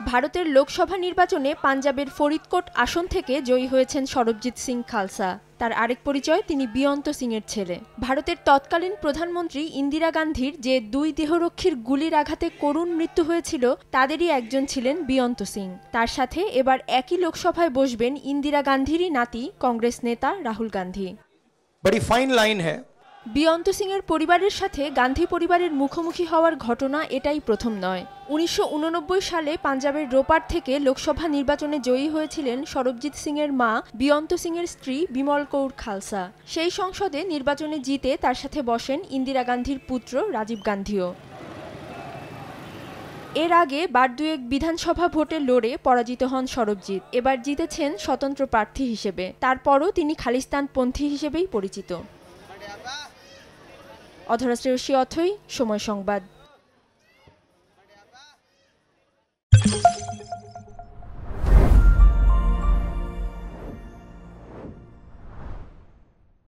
ভারতের লোকসভা নির্বাচনে পাঞ্জাবের ফরিদকোট আসন থেকে জয়ী হয়েছেন সরবজিৎ সিং খালসা। তার আরেক পরিচয়, তিনি বিয়ন্ত সিংয়ের ছেলে। ভারতের তৎকালীন প্রধানমন্ত্রী ইন্দিরা গান্ধীর যে দুই দেহরক্ষীর গুলির আঘাতে করুণ মৃত্যু হয়েছিল, তাদেরই একজন ছিলেন বিয়ন্ত সিং। তার সাথে এবার একই লোকসভায় বসবেন ইন্দিরা গান্ধীরই নাতি কংগ্রেস নেতা রাহুল গান্ধী। बड़ी फाइन लाइन है। বিয়ন্ত সিংয়ের পরিবারের সাথে গান্ধী পরিবারের মুখোমুখি হওয়ার ঘটনা এটাই প্রথম নয়। ১৯৮৯ সালে পাঞ্জাবের রোপার থেকে লোকসভা নির্বাচনে জয়ী হয়েছিলেন সরবজিৎ সিংয়ের মা বিয়ন্ত সিংয়ের স্ত্রী বিমল কৌর খালসা। সেই সংসদে নির্বাচনে জিতে তার সাথে বসেন ইন্দিরা গান্ধীর পুত্র রাজীব গান্ধীও। এর আগে বার দুয়েক বিধানসভা ভোটে লড়ে পরাজিত হন সরবজিৎ। এবার জিতেছেন স্বতন্ত্র প্রার্থী হিসেবে। তারপরও তিনি খালিস্তানপন্থী হিসেবেই পরিচিত। অধরা শ্রেয়সী অথৈ, সময় সংবাদ।